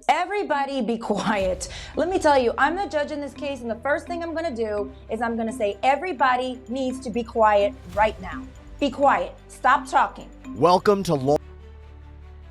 Everybody be quiet. Let me tell you, I'm the judge in this case, and the first thing I'm going to do is I'm going to say everybody needs to be quiet right now. Be quiet. Stop talking. Welcome to Law.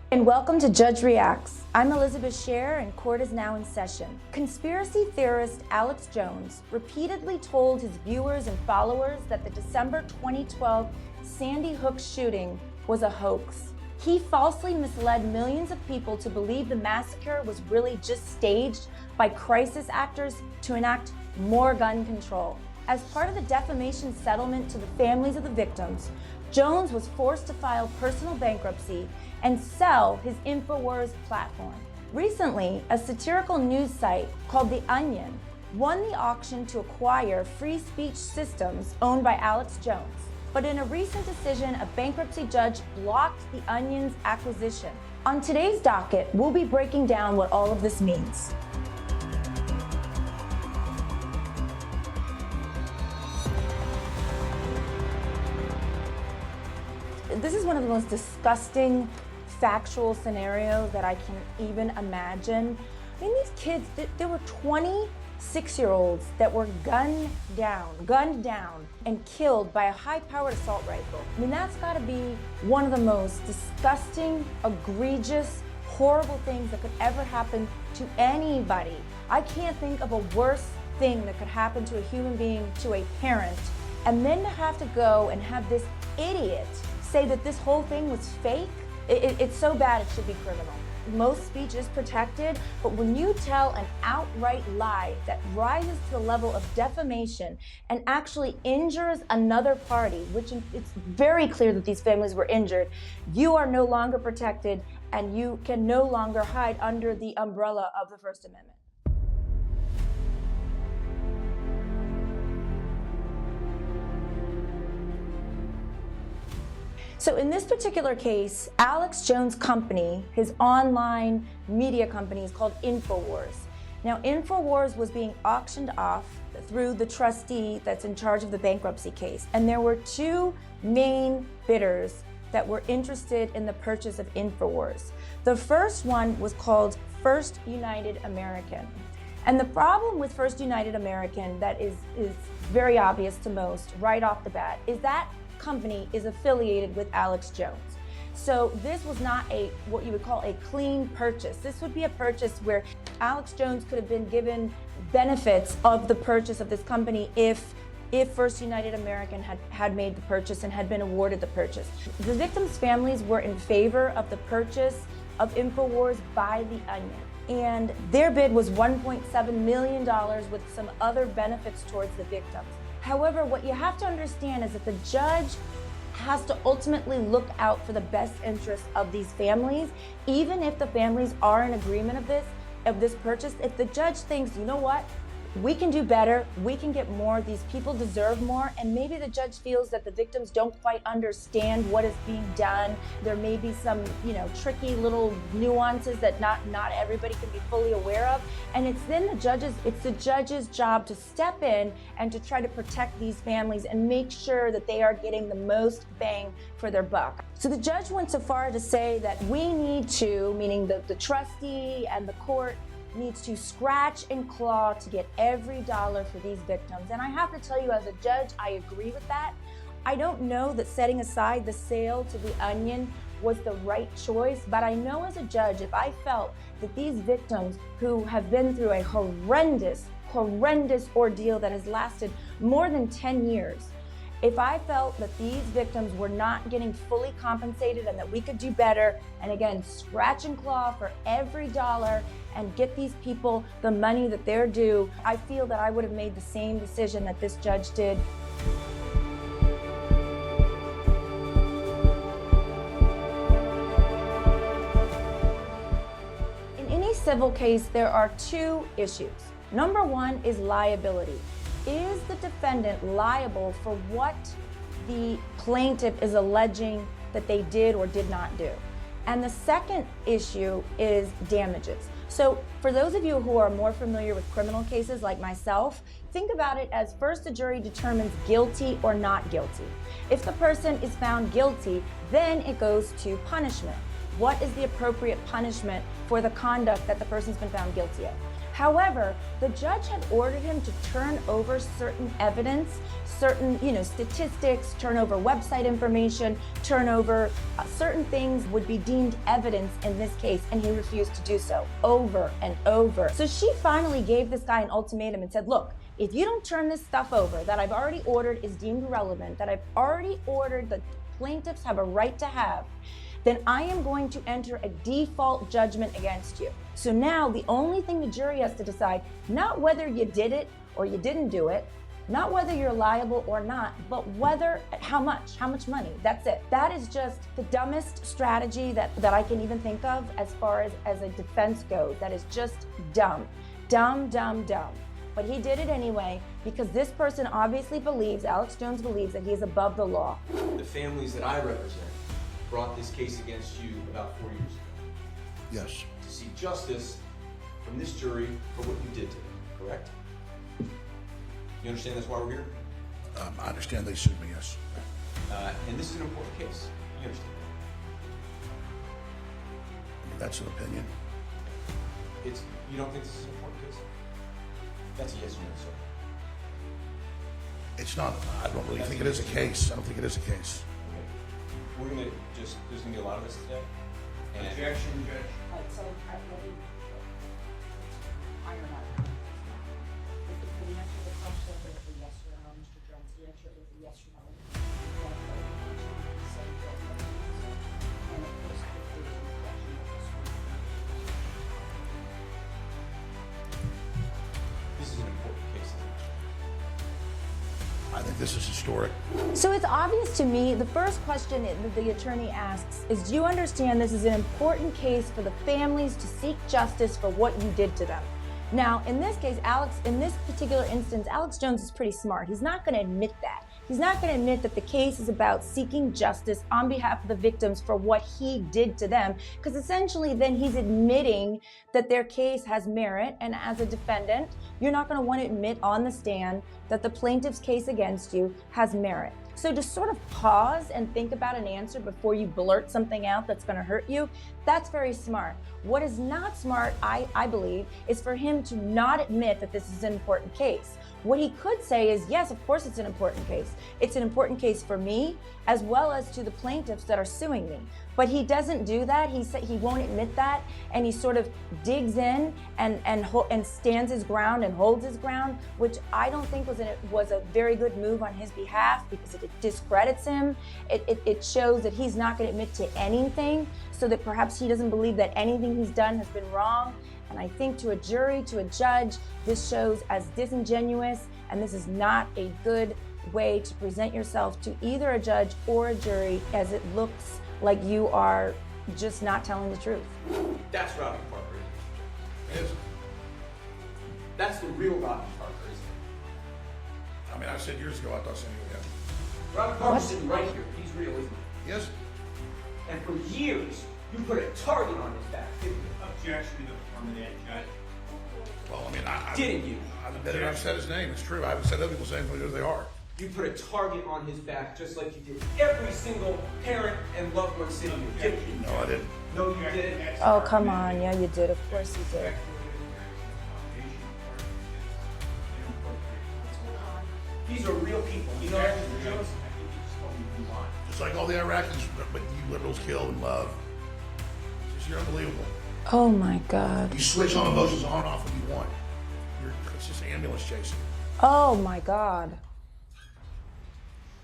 And welcome to Judge Reacts. I'm Elizabeth Scher, and court is now in session. Conspiracy theorist Alex Jones repeatedly told his viewers and followers that the December 2012 Sandy Hook shooting was a hoax. He falsely misled millions of people to believe the massacre was really just staged by crisis actors to enact more gun control. As part of the defamation settlement to the families of the victims, Jones was forced to file personal bankruptcy and sell his Infowars platform. Recently, a satirical news site called The Onion won the auction to acquire free speech systems owned by Alex Jones. But in a recent decision, a bankruptcy judge blocked The Onion's acquisition. On today's docket, we'll be breaking down what all of this means. This is one of the most disgusting factual scenarios that I can even imagine. I mean, these kids, there were 26-year-olds that were gunned down and killed by a high-powered assault rifle. I mean, that's got to be one of the most disgusting, egregious, horrible things that could ever happen to anybody. I can't think of a worse thing that could happen to a human being, to a parent, and then to have to go and have this idiot say that this whole thing was fake. It's so bad it should be criminal. Most speech is protected, but when you tell an outright lie that rises to the level of defamation and actually injures another party, which it's very clear that these families were injured, you are no longer protected and you can no longer hide under the umbrella of the First Amendment. So in this particular case, Alex Jones' company, his online media company, is called Infowars. Now, Infowars was being auctioned off through the trustee that's in charge of the bankruptcy case. And there were two main bidders that were interested in the purchase of Infowars. The first one was called First United American. And the problem with First United American that is very obvious to most right off the bat is that company is affiliated with Alex Jones. So this was not what you would call a clean purchase. This would be a purchase where Alex Jones could have been given benefits of the purchase of this company if First United American had made the purchase and had been awarded the purchase. The victims' families were in favor of the purchase of Infowars by The Onion. And their bid was $1.7 million with some other benefits towards the victims. However, what you have to understand is that the judge has to ultimately look out for the best interests of these families, even if the families are in agreement of this purchase. If the judge thinks, you know what, we can do better, we can get more, these people deserve more, and maybe the judge feels that the victims don't quite understand what is being done. There may be some, tricky little nuances that not everybody can be fully aware of. And it's the judge's job to step in and to try to protect these families and make sure that they are getting the most bang for their buck. So the judge went so far to say that we need to, meaning the trustee and the court, needs to scratch and claw to get every dollar for these victims. And I have to tell you, as a judge, I agree with that. I don't know that setting aside the sale to The Onion was the right choice, but I know as a judge, if I felt that these victims who have been through a horrendous ordeal that has lasted more than 10 years, if I felt that these victims were not getting fully compensated and that we could do better, and again, scratch and claw for every dollar and get these people the money that they're due, I feel that I would have made the same decision that this judge did. In any civil case, there are two issues. Number one is liability. Is the defendant liable for what the plaintiff is alleging that they did or did not do? And the second issue is damages. So for those of you who are more familiar with criminal cases like myself, think about it as first the jury determines guilty or not guilty. If the person is found guilty, then it goes to punishment. what is the appropriate punishment for the conduct that the person's been found guilty of. However, the judge had ordered him to turn over certain evidence, certain, statistics, turn over website information, turn over certain things would be deemed evidence in this case, and he refused to do so over and over. So she finally gave this guy an ultimatum and said, look, if you don't turn this stuff over that I've already ordered is deemed relevant, that I've already ordered that plaintiffs have a right to have, then I am going to enter a default judgment against you. So now the only thing the jury has to decide, not whether you did it or you didn't do it, not whether you're liable or not, but how much money, that's it. That is just the dumbest strategy that I can even think of as far as a defense goes. That is just dumb. But he did it anyway because this person obviously believes, Alex Jones believes, that he's above the law. The families that I represent brought this case against you about 4 years ago. Yes. To seek justice from this jury for what you did to them, correct? You understand that's why we're here? I understand they sued me, yes. And this is an important case. You understand I mean, that's an opinion. You don't think this is an important case? That's a yes or no, sir. It's not, I don't really think it is a case. I don't think it is a case. Okay. There's gonna be a lot of us today. And Objection, Judge. Right, so let me iron out. If the answer to the question is a yes or no, Mr. Jones, the answer is a yes or no. And of course, if there's a question of this one. this is an important case. I think this is historic. So it's obvious to me, the first question that the attorney asks is, do you understand this is an important case for the families to seek justice for what you did to them? Now, in this case, in this particular instance, Alex Jones is pretty smart. He's not going to admit that. He's not going to admit that the case is about seeking justice on behalf of the victims for what he did to them, because essentially then he's admitting that their case has merit, and as a defendant, you're not going to want to admit on the stand that the plaintiff's case against you has merit. So to sort of pause and think about an answer before you blurt something out that's going to hurt you, that's very smart. What is not smart, I believe, is for him to not admit that this is an important case. What he could say is, yes, of course it's an important case. It's an important case for me, as well as to the plaintiffs that are suing me. But he doesn't do that. He won't admit that, and he sort of digs in and stands his ground and holds his ground, which I don't think was a very good move on his behalf, because it discredits him. It shows that he's not going to admit to anything, so that perhaps he doesn't believe that anything he's done has been wrong. And I think to a jury, to a judge, this shows as disingenuous, and this is not a good way to present yourself to either a judge or a jury, as it looks like you are just not telling the truth. That's Robbie Parker, isn't it? It is. That's the real Robbie Parker, isn't it? I mean, I said years ago, I thought something would happen. Robbie Parker's sitting right here. He's real, isn't he? Yes? And for years, you put a target on his back, didn't you? Objection to the form of that, Judge. Well, I mean, Didn't you? I've said his name. It's true. I haven't said other people saying who they are. You put a target on his back just like you did every single parent and loved one sitting here, didn't you? No, I didn't. No, you didn't. Oh, come on. Yeah, you did. Of course you did. These are real people. You know that, Mr. Jones? Just like all the Iraqis, but you liberals kill and love. You're unbelievable. Oh my God. You switch on emotions on and off when you want. It's just ambulance chasing. Oh my God.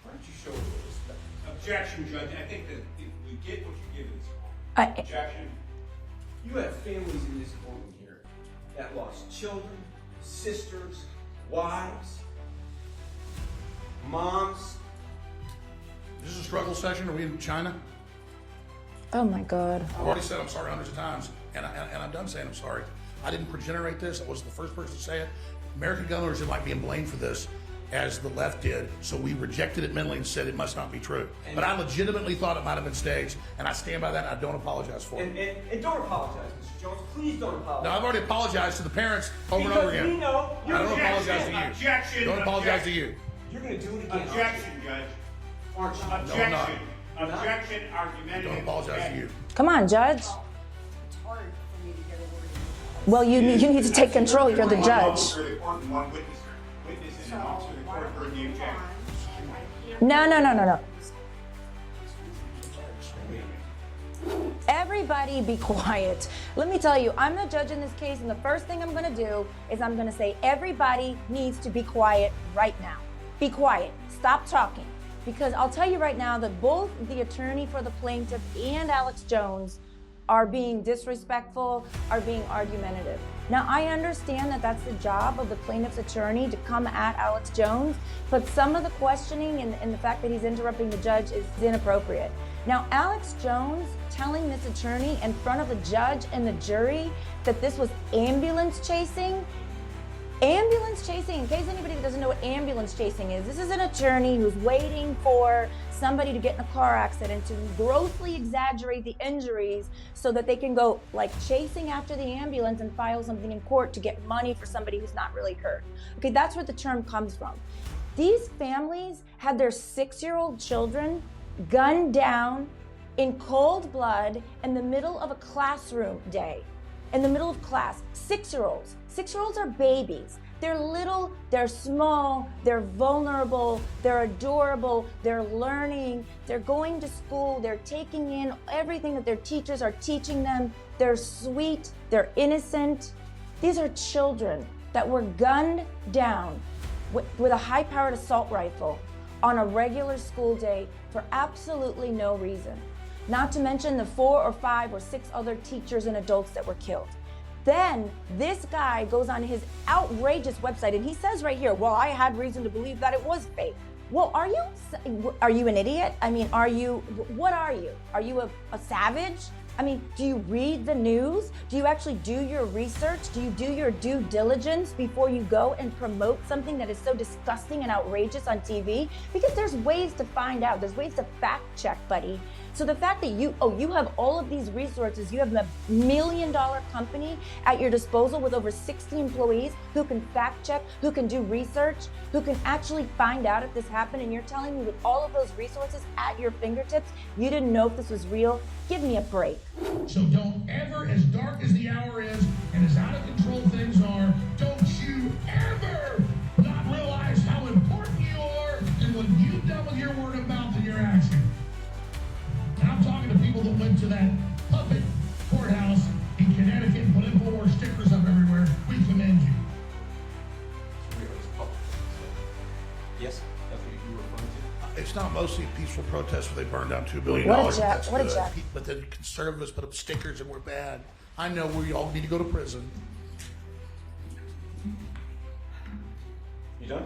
Why don't you show us? Objection, Judge. I think that if you get what you give in this court. Objection. You have families in this courtroom here that lost children, sisters, wives, moms. Is this a struggle session? Are we in China? Oh my God. I've already said I'm sorry hundreds of times, and I'm done saying I'm sorry. I didn't generate this. I wasn't the first person to say it. American gun owners might be blamed for this, as the left did, so we rejected it mentally and said it must not be true. But I legitimately thought it might have been staged, and I stand by that, and I don't apologize for it. And don't apologize, Mr. Jones. Please don't apologize. No, I've already apologized to the parents over and over again. We know I don't apologize to you. Objection. Don't apologize to you. You're going to do it again. Objection, Judge. Aren't you? Objection. No, I'm not. Objection, argumentative. Don't apologize to you. Come on, Judge. Well, it's hard for me to get a word in. Well, you need to take control. You're the One judge. officer of the court and one witness and an officer of the court heard the objection. No. Everybody be quiet. Let me tell you, I'm the judge in this case, and the first thing I'm gonna do is I'm gonna say everybody needs to be quiet right now. Be quiet. Stop talking. Because I'll tell you right now that both the attorney for the plaintiff and Alex Jones are being disrespectful, are being argumentative. Now, I understand that that's the job of the plaintiff's attorney to come at Alex Jones, but some of the questioning and the fact that he's interrupting the judge is inappropriate. Now, Alex Jones telling this attorney in front of the judge and the jury that this was ambulance chasing. Ambulance chasing, in case anybody doesn't know what ambulance chasing is, this is an attorney who's waiting for somebody to get in a car accident to grossly exaggerate the injuries so that they can go like chasing after the ambulance and file something in court to get money for somebody who's not really hurt. Okay, that's where the term comes from. These families had their 6-year-old children gunned down in cold blood in the middle of a classroom day. In the middle of class, 6-year-olds. 6-year-olds are babies. They're little, they're small, they're vulnerable, they're adorable, they're learning, they're going to school, they're taking in everything that their teachers are teaching them. They're sweet, they're innocent. These are children that were gunned down with a high-powered assault rifle on a regular school day for absolutely no reason. Not to mention the 4 or 5 or 6 other teachers and adults that were killed. Then this guy goes on his outrageous website and he says right here, well, I had reason to believe that it was fake. Well, are you an idiot? I mean, what are you? Are you a savage? I mean, do you read the news? Do you actually do your research? Do you do your due diligence before you go and promote something that is so disgusting and outrageous on TV? Because there's ways to find out. There's ways to fact check, buddy. So the fact that you have all of these resources, you have a $1 million company at your disposal with over 60 employees who can fact check, who can do research, who can actually find out if this happened, and you're telling me with all of those resources at your fingertips, you didn't know if this was real? Give me a break. So don't ever, as dark as the hour is and as out of control things are, don't you ever not realize how important you are and what you've done with your word of mouth and your action. And I'm talking to people that went to that puppet courthouse in Connecticut and put Infowars stickers up everywhere. We commend you. Yes, that's what you were referring to? It's not mostly a peaceful protest where they burned down $2 billion. What a jack, That's what a good. jack. But then conservatives put up stickers and we're bad. I know we all need to go to prison. You done?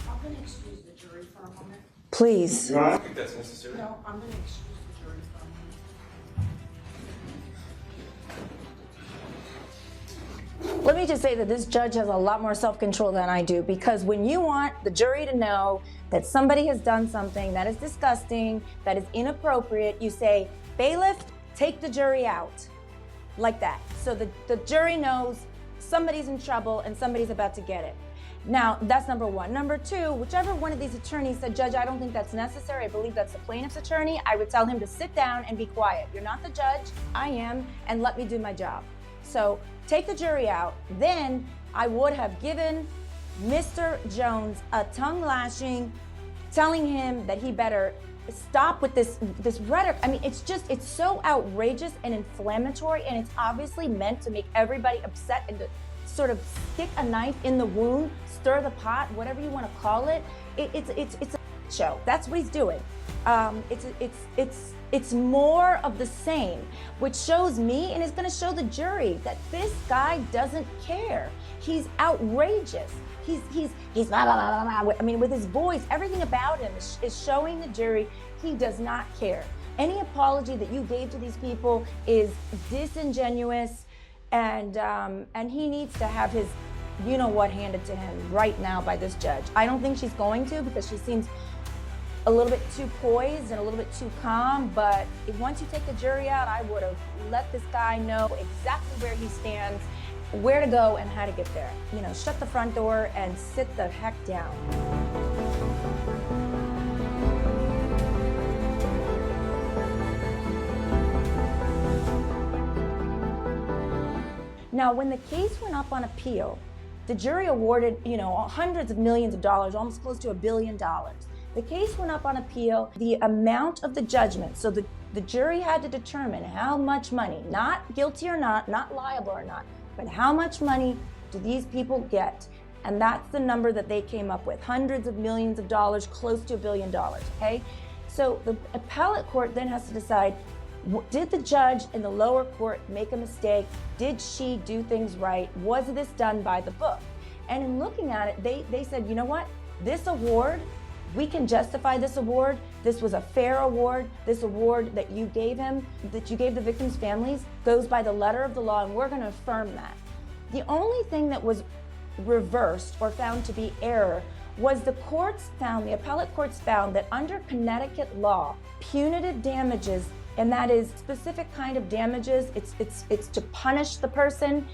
I'm gonna excuse the jury for a moment. Please. I don't think that's necessary. No, I'm gonna excuse the jury for a moment. Let me just say that this judge has a lot more self-control than I do, because when you want the jury to know that somebody has done something that is disgusting, that is inappropriate, you say, bailiff, take the jury out. Like that. So the jury knows somebody's in trouble and somebody's about to get it. Now, that's number one. Number two, whichever one of these attorneys said, Judge, I don't think that's necessary, I believe that's the plaintiff's attorney, I would tell him to sit down and be quiet. You're not the judge, I am, and let me do my job. So take the jury out. Then I would have given Mr. Jones a tongue lashing, telling him that he better stop with this rhetoric. I mean, it's so outrageous and inflammatory, and it's obviously meant to make everybody upset and to sort of stick a knife in the wound, stir the pot, whatever you want to call it. It's a show. That's what he's doing. It's more of the same, which shows me and is going to show the jury that this guy doesn't care. He's outrageous. He's blah, blah, blah, blah, blah. I mean, with his voice, everything about him is showing the jury he does not care. Any apology that you gave to these people is disingenuous, and he needs to have his you-know-what handed to him right now by this judge. I don't think she's going to, because she seems a little bit too poised and a little bit too calm, but once you take the jury out, I would have let this guy know exactly where he stands, where to go, and how to get there. You know, shut the front door and sit the heck down. Now, when the case went up on appeal, the jury awarded, hundreds of millions of dollars, almost close to $1 billion. The case went up on appeal. The amount of the judgment, so the jury had to determine how much money, not guilty or not liable or not, but how much money do these people get? And that's the number that they came up with, hundreds of millions of dollars, close to $1 billion, okay? So the appellate court then has to decide, did the judge in the lower court make a mistake? Did she do things right? Was this done by the book? And in looking at it, they said, you know what? This award, we can justify this award. This was a fair award. This award that you gave him, that you gave the victims' families, goes by the letter of the law, and we're going to affirm that. The only thing that was reversed or found to be error was the appellate courts found that under Connecticut law, punitive damages, and that is specific kind of damages, it's to punish the person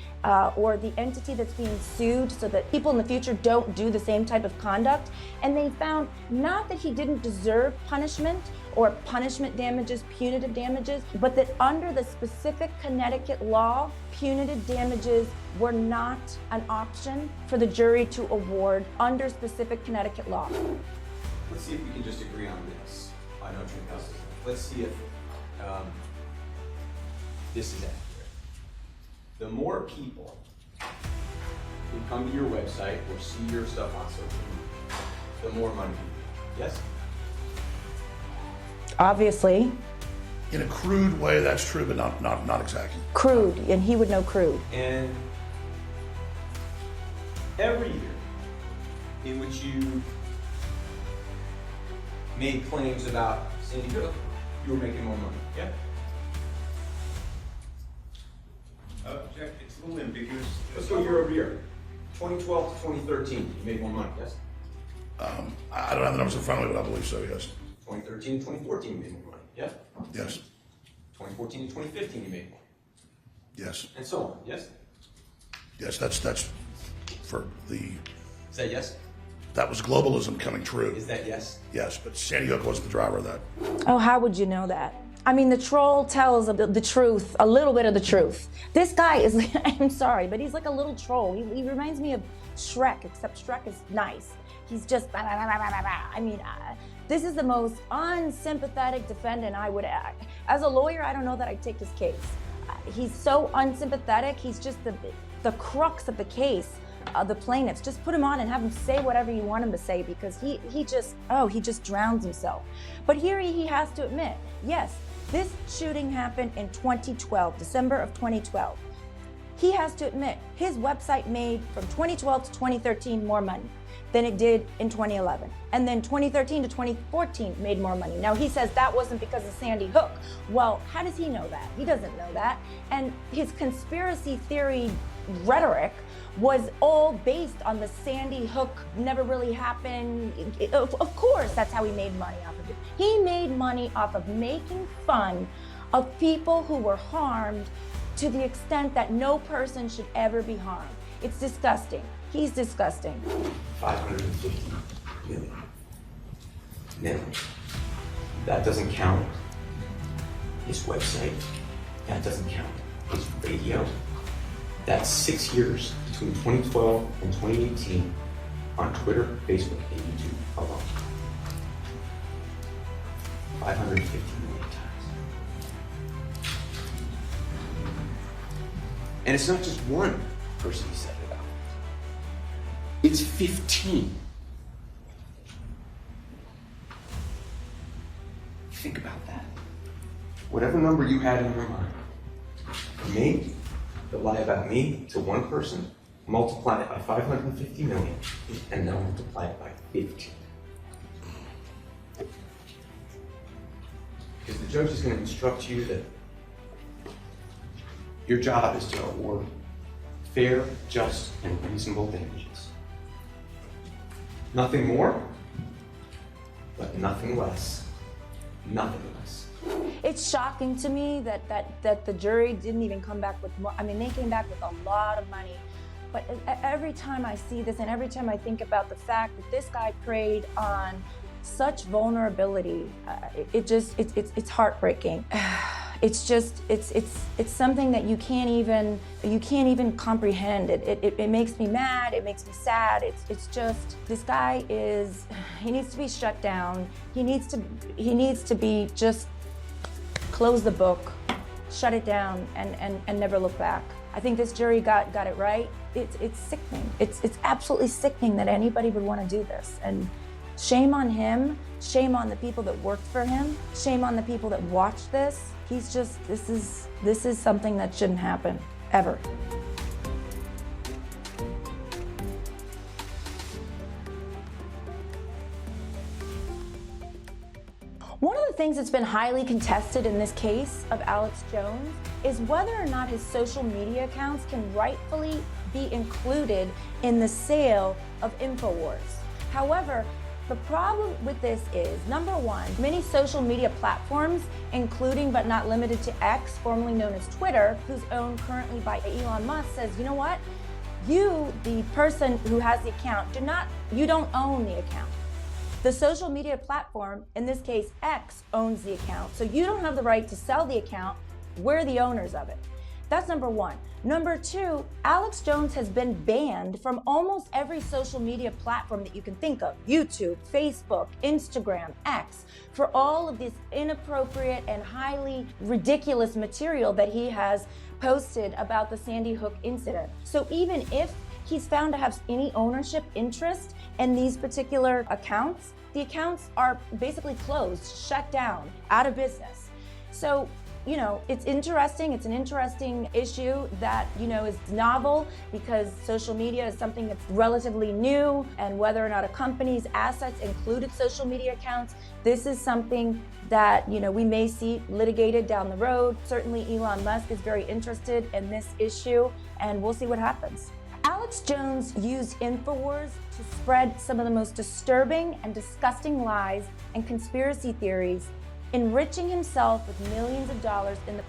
or the entity that's being sued so that people in the future don't do the same type of conduct. And they found not that he didn't deserve punishment or punishment damages, punitive damages, but that under the specific Connecticut law, punitive damages were not an option for the jury to award under specific Connecticut law. Let's see if we can just agree on this. I know what let's see if this is accurate. The more people who come to your website or see your stuff on social media, the more money you get. Yes? Obviously. In a crude way, that's true, but not exactly. Crude, and he would know crude. And every year in which you made claims about Sandy Hook, you were making more money, yeah? Jack, it's a little ambiguous. Let's go year over year. 2012 to 2013, you made more money, yes? I don't have the numbers in front of me, but I believe so, yes. 2013 to 2014, you made more money, yes? Yes. 2014 to 2015, you made more. Yes. And so on, yes? Yes, that's for the... Is that yes? That was globalism coming true. Is that yes? Yes, but Sandy Hook wasn't the driver of that. Oh, how would you know that? I mean, the troll tells the truth, a little bit of the truth. This guy is, I'm sorry, but he's like a little troll. He reminds me of Shrek, except Shrek is nice. He's just, bah, bah, bah, bah, bah, bah. I mean, this is the most unsympathetic defendant I would act. As a lawyer, I don't know that I'd take his case. He's so unsympathetic. He's just the crux of the case. The plaintiffs, just put him on and have him say whatever you want him to say, because he just drowns himself. But here he has to admit, yes, this shooting happened in 2012, December of 2012. He has to admit his website made from 2012 to 2013 more money than it did in 2011. And then 2013 to 2014 made more money. Now he says that wasn't because of Sandy Hook. Well, how does he know that? He doesn't know that. And his conspiracy theory rhetoric was all based on the Sandy Hook never really happened. Of course, that's how he made money off of it. He made money off of making fun of people who were harmed to the extent that no person should ever be harmed. It's disgusting. He's disgusting. 550 million. Now, that doesn't count his website. That doesn't count his radio. That's 6 years between 2012 and 2018 on Twitter, Facebook, and YouTube alone. 550 million times. And it's not just one person he said it about. It's 15. Think about that. Whatever number you had in your mind, me, that lie about me to one person, multiply it by 550 million, and then multiply it by 15. Because the judge is going to instruct you that your job is to award fair, just, and reasonable damages. Nothing more, but nothing less. Nothing less. It's shocking to me that the jury didn't even come back with more. I mean, they came back with a lot of money. But every time I see this, and every time I think about the fact that this guy preyed on such vulnerability, it's heartbreaking. It's just, it's something that you can't even comprehend. It makes me mad, it makes me sad. It's just, this guy he needs to be shut down. He needs to be just close the book, shut it down, and never look back. I think this jury got it right. It's sickening. It's absolutely sickening that anybody would want to do this. And shame on him, shame on the people that worked for him, shame on the people that watched this. This is something that shouldn't happen, ever. One of the things that's been highly contested in this case of Alex Jones is whether or not his social media accounts can rightfully be included in the sale of Infowars. However, the problem with this is, number one, many social media platforms, including but not limited to X, formerly known as Twitter, who's owned currently by Elon Musk, says, you know what? You, the person who has the account, you don't own the account. The social media platform, in this case X, owns the account. So you don't have the right to sell the account. We're the owners of it. That's number one. Number two, Alex Jones has been banned from almost every social media platform that you can think of. YouTube, Facebook, Instagram, X, for all of this inappropriate and highly ridiculous material that he has posted about the Sandy Hook incident. So even if he's found to have any ownership interest in these particular accounts, the accounts are basically closed, shut down, out of business. So, you know, it's interesting. It's an interesting issue that, you know, is novel because social media is something that's relatively new, and whether or not a company's assets included social media accounts, this is something that, you know, we may see litigated down the road. Certainly Elon Musk is very interested in this issue, and we'll see what happens. Alex Jones used Infowars to spread some of the most disturbing and disgusting lies and conspiracy theories, enriching himself with millions of dollars in the